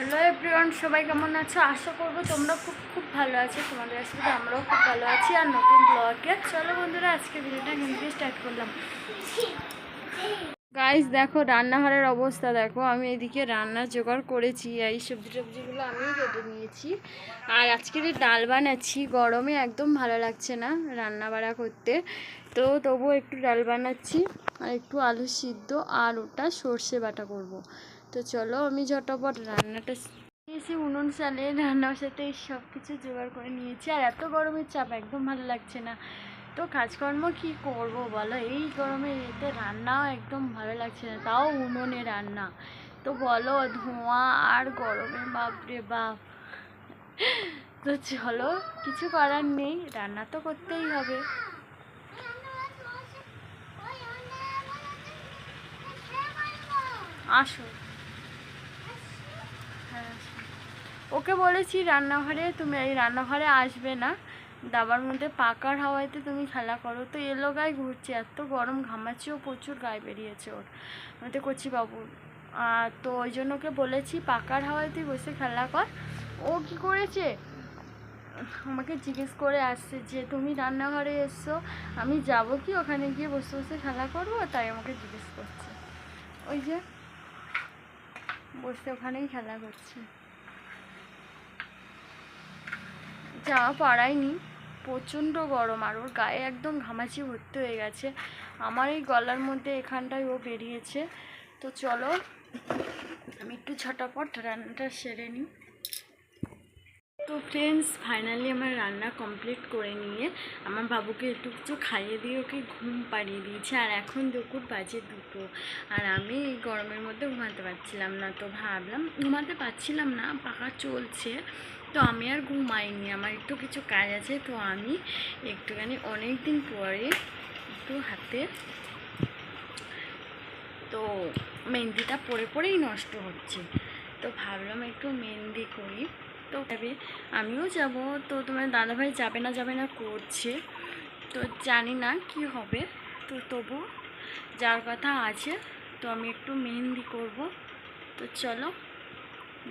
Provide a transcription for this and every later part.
Hello everyone, সবাই কেমন আছো? আশা করবো তোমরা খুব খুব ভালো আছো। তোমাদের আসলে আমরাও খুব ভালো আছি। আর নতুন ব্লগে চলো বন্ধুরা, আজকে ভিডিওটা হিন্দি স্টার্ট করলাম। গাইস দেখো রান্নাঘরের অবস্থা দেখো। আমি এদিকে রান্নার জোগাড় করেছি, এই সবজি টবজিগুলো আমিই কেটে নিয়েছি। আর আজকের ডাল বানাচ্ছি, গরমে একদম ভালো লাগছে না রান্না বাড়া করতে, তো তবুও একটু ডাল বানাচ্ছি আর একটু আলু সিদ্ধ আর ওটা সর্ষে বাটা করব। তো চলো আমি ঝটপট রান্নাটা এসে উনুন চালে রান্নার সাথে সব কিছু জোগাড় করে নিয়েছি। আর এত গরমের চাপ একদম ভালো লাগছে না, তো কাজকর্ম কি করব বলো, এই গরমে এতে রান্নাও একদম ভালো লাগছে না, তাও উনুনে রান্না। তো বলো ধোঁয়া আর গরমে বাপরে বাপ। তো চলো কিছু করার নেই, রান্না তো করতেই হবে। আসো, হ্যাঁ আসো। ওকে বলেছি রান্নাঘরে, তুমি এই রান্নাঘরে আসবে না, দাবার মধ্যে পাকার হাওয়াতে তুমি খেলা করো। তো এলো গায়ে ঘুরছে, এত গরম ঘামাচ্ছেও প্রচুর, গায়ে বেরিয়েছে ওর। আমি তো করছি বাবু, তো ওই জন্য ওকে বলেছি পাকার হাওয়ায় তুই বসে খেলা কর। ও কি করেছে, আমাকে জিজ্ঞেস করে আসছে যে তুমি রান্নাঘরে এসছো, আমি যাব কি ওখানে গিয়ে বসে বসে খেলা করবো, তাই আমাকে জিজ্ঞেস করছে। ওই যে বসে ওখানেই খেলা করছে। জামা পরাইনি, প্রচণ্ড গরম, আর ওর গায়ে একদম ঘামাচি ভর্তি হয়ে গেছে। আমার এই গলার মধ্যে এখানটায় ও বেরিয়েছে। তো চলো আমি একটু ঝটাপট রান্নাটা সেরে নিই। তো ফ্রেন্ডস ফাইনালি আমার রান্না কমপ্লিট করে নিয়ে আমার বাবুকে একটু কিছু খাইয়ে দিয়ে ওকে ঘুম পাড়িয়ে দিয়েছি। আর এখন দুপুর বাজে 2টো, আর আমি এই গরমের মধ্যে ঘুমাতে পারছিলাম না, তো ভাবলাম ঘুমাতে পারছিলাম না, পাখা চলছে, তো আমি আর ঘুমাইনি, আমার একটু কিছু কাজ আছে। তো আমি একটুখানি অনেক দিন পরে একটু হাতে তো মেহেন্দিটা পরে পরেই নষ্ট হচ্ছে, তো ভাবলাম একটু মেহেন্দি করি। তো আমিও যাব, তো তোমার দাদাভাই যাবে না করছে, তো জানি না কি হবে, তো তবু যার কথা আছে, তো আমি একটু মেহেন্দি করব। তো চলো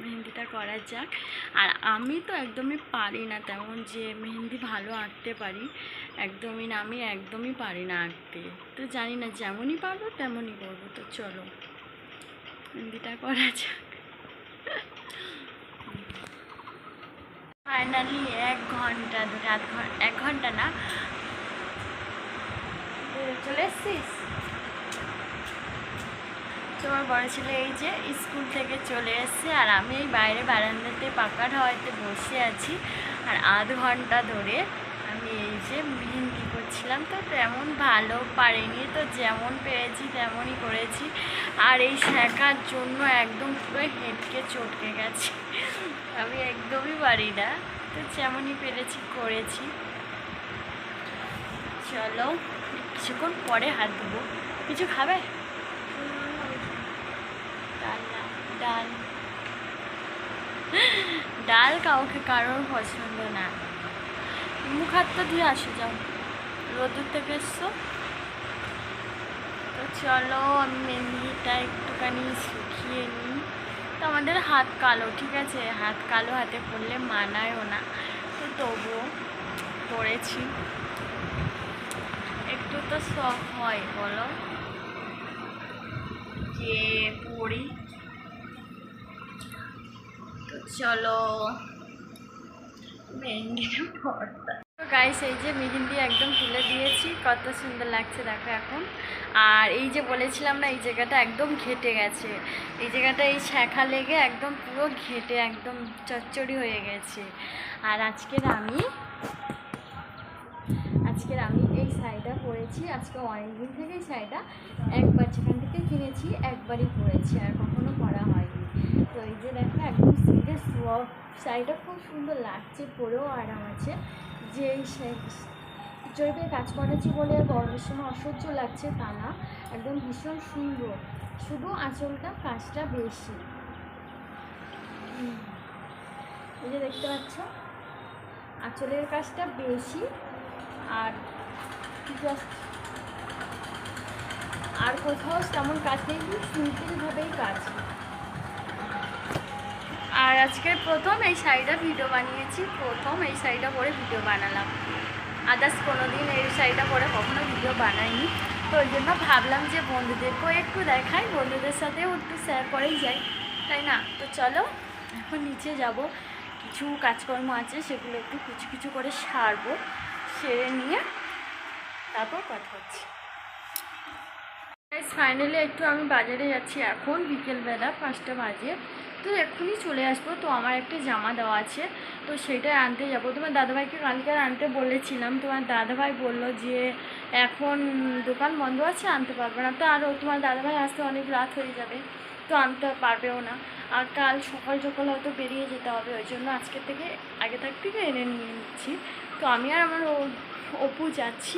মেহেন্দিটা করা যাক। আর আমি তো একদমই পারি না তেমন যে মেহেন্দি ভালো আঁকতে পারি, একদমই না, আমি একদমই পারি না আঁকতে। তো জানি না, যেমনই পারবো তেমনই করবো। তো চলো মেহেন্দিটা করা যাক। ফাইনালি 1 ঘন্টা ধরে, 1 ঘন্টা না, চলে এসছিস। তোমার বড় ছেলে এই যে স্কুল থেকে চলে এসছে, আর আমি এই বাইরে বারান্দাতে পাকার হাওয়াতে বসে আছি। আর 1/2 ঘন্টা ধরে আমি এই যে মেহেন্দি করছিলাম, তো তেমন ভালো পারিনি, তো যেমন পেরেছি তেমনই করেছি। আর এই শেখার জন্য একদম পুরো হেঁটকে চটকে গেছে, আমি একদমই পারি না, তো যেমনই পেরেছি করেছি। চলো কিছুক্ষণ পরে হাত দেবো। কিছু খাবে? ডাল ডাল কাউকে কারোর পছন্দ না। মুখ হাতটা ধুয়ে আসো, যাও, রোদুর থেকে এসছো। তো চলো আমি মেহেন্দিটা একটুখানি শুকিয়ে নিই। তো আমাদের হাত কালো, ঠিক আছে, হাত কালো হাতে পড়লে মানায়ও না, তো তবুও পড়েছি। একটু তো শখ হয় বলো যে পড়ি। তো চলো মেহেন্দিটা পড়তাম। তো গাইস এই যে মেহেন্দি একদম তুলে দিয়েছি, কত সুন্দর লাগছে দেখো এখন। আর এই যে বলেছিলাম না, এই জায়গাটা একদম ঘেটে গেছে, এই জায়গাটা এই শেখা লেগে একদম পুরো ঘেটে একদম চচ্চড়ি হয়ে গেছে। আর আজকের আমি এই শাড়িটা পরেছি, আজকে অনেকদিন থেকে এই শাড়িটা একবার যেখান থেকে কিনেছি একবারই পরেছি, আর কখনো পরা হয়নি। তো এই যে দেখো একদম সিল্কের সফট শাড়িটা, খুব সুন্দর লাগছে, পরেও আরাম আছে। যে এই জৈবে কাজ করেছি বলে গরমের সময় অসহ্য লাগছে তা না, একদম ভীষণ সুন্দর, শুধু আঁচলটা কাজটা বেশি। এই যে দেখতে পাচ্ছ আঁচলের কাজটা বেশি, আর আর কোথাও তেমন কাজ নেই, সিম্পলভাবেই কাজ। আর আজকে প্রথম এই শাড়িটা ভিডিও বানিয়েছি, প্রথম এই শাড়িটা পরে ভিডিও বানালাম। আদার্স কোনো দিন এই শাড়িটা পরে কখনো ভিডিও বানাইনি, তো ওই জন্য ভাবলাম যে বন্ধুদেরকেও একটু দেখাই, বন্ধুদের সাথেও একটু শেয়ার করেই যাই, তাই না? তো চলো এখন নিচে যাব, কিছু কাজকর্ম আছে সেগুলো একটু কিছু কিছু করে সারবো, সেরে নিয়ে তারপর কথা হচ্ছে। ফাইনালি একটু আমি বাজারে যাচ্ছি, এখন বিকেলবেলা 5টা বাজে, তো এক্ষুনি চলে আসবো। তো আমার একটা জামা দেওয়া আছে, তো সেটা আনতে যাব। তোমার দাদাভাইকে কালকে আনতে বলেছিলাম, তোমার দাদাভাই বললো যে এখন দোকান বন্ধ আছে, আনতে পারবে না। তো আরও তোমার দাদাভাই আসতে অনেক রাত হয়ে যাবে, তো আনতে পারবেও না। আর কাল সকাল সকাল হয়তো বেরিয়ে যেতে হবে, ওই জন্য আজকের থেকে আগে থেকে এনে নিয়ে নিচ্ছি। তো আমি আর আমার অপু যাচ্ছি।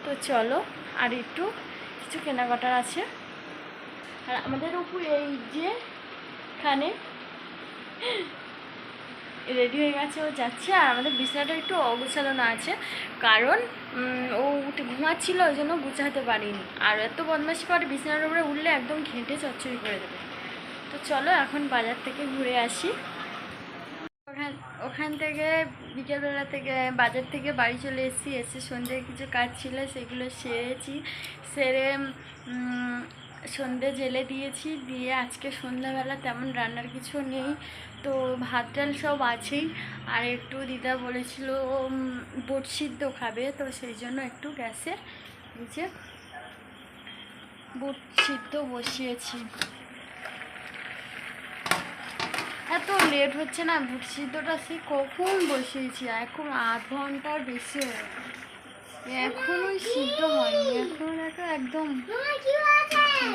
তো চলো, আর একটু কিছু কেনাকাটার আছে। আর আমাদের অপু এই যে এখানে রেডি হয়ে গেছে, ও যাচ্ছে। আর আমাদের বিছানাটা একটু অগোছালো আছে, কারণ ও ঘুমাচ্ছিল, ওই জন্য গুছাতে পারিনি। আর এত বদমাশি করে, বিছানার উপরে উঠলে একদম ঘেঁটে চচ্চড়ি করে দেবে। তো চলো এখন বাজার থেকে ঘুরে আসি। ওখান থেকে বিকেলবেলা থেকে বাজার থেকে বাড়ি চলে এসেছি, এসে সন্ধ্যে কিছু কাজ ছিল সেগুলো সেরেছি, সেরে সন্ধ্যে জেলে দিয়েছি। দিয়ে আজকে সন্ধ্যাবেলা তেমন রান্নার কিছু নেই, তো ভাত ডাল সব আছেই। আর একটু দিদা বলেছিল বুট সিদ্ধ খাবে, তো সেই জন্য একটু গ্যাসে নিচে বুট সিদ্ধ বসিয়েছি। এত লেট হচ্ছে না, বুট সিদ্ধটা সে কখন বসিয়েছি, এখন আধ ঘন্টার বেশি হয়ে গেল, এখনোই সিদ্ধ হয়নি। এখন একদম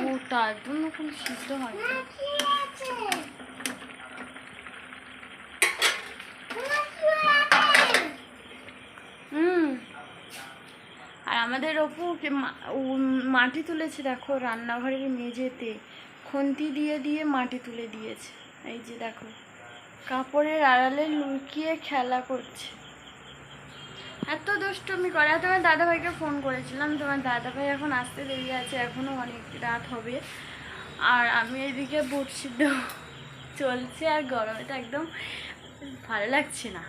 গোটা, একদম এখন সিদ্ধ হয়নি। আর আমাদের অপু মাটি তুলেছে, দেখো রান্নাঘরের মেঝেতে খুন্তি দিয়ে দিয়ে মাটি তুলে দিয়েছে। এই যে দেখো, কাপড়ের আড়ালে লুকিয়ে খেলা করছে, এত দুষ্টুমি করে। তোমার দাদাভাইকে ফোন করেছিলাম, তোমার দাদাভাই এখন আসতে দেরি আছে, এখনও অনেক রাত হবে। আর আমি এদিকে বুট সিদ্ধ চলছে, আর গরমে তো একদম ভালো লাগছে না।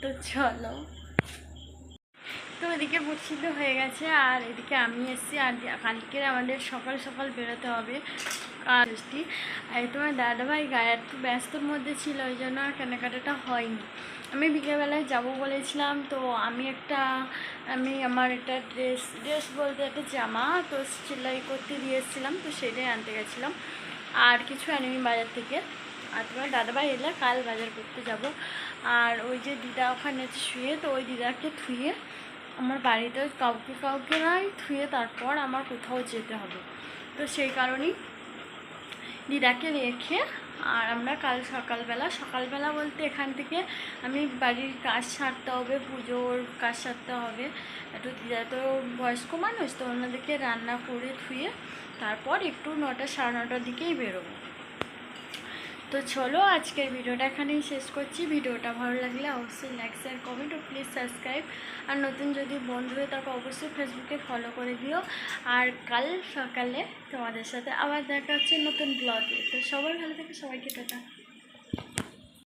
তো চলো, তো এদিকে বুট সিদ্ধ হয়ে গেছে, আর এদিকে আমি এসেছি। আর কালকে আমাদের সকাল সকাল বেরোতে হবে আর বৃষ্টি। আর তোমার দাদাভাই গায়ে একটু ব্যস্তর মধ্যে ছিল, ওই জন্য আর কেনাকাটাটা হয়নি। আমি বিকেলবেলায় যাব বলেছিলাম, তো আমি আমার একটা ড্রেস বলতে একটা জামা তো সেলাই করতে দিয়ে এসেছিলাম, তো সেটাই আনতে গেছিলাম। আর কিছু আনিনি বাজার থেকে। আর তোমার দাদাভাই এলে কাল বাজার করতে যাব। আর ওই যে দিদা ওখানে শুয়ে, তো ওই দিদাকে থুয়ে আমার বাড়িতে কাউকে নাই থুয়ে তারপর আমার কোথাও যেতে হবে, তো সেই কারণেই দিদাকে রেখে আর আমরা কাল সকালবেলা বলতে এখান থেকে আমি বাড়ির কাজ সারতে হবে, পুজোর কাজ সারতে হবে একটু। দিদা তো বয়স্ক মানুষ, তো ওনাদেরকে রান্না করে ধুয়ে তারপর একটু 9টা সাড়ে 9টার দিকেই বেরোবো। তো চলো, আজকের ভিডিওটা এখানেই শেষ করছি। ভিডিওটা ভালো লাগলে অবশ্যই লাইক শেয়ার কমেন্ট ও প্লিজ সাবস্ক্রাইব। আর নতুন যদি বন্ধু হয়ে তাকে অবশ্যই ফেসবুকে ফলো করে দিও। আর কাল সকালে তোমাদের সাথে আবার দেখা হচ্ছে নতুন ব্লগে। তো সবাই ভালো থাকে, সবাইকে টাটা।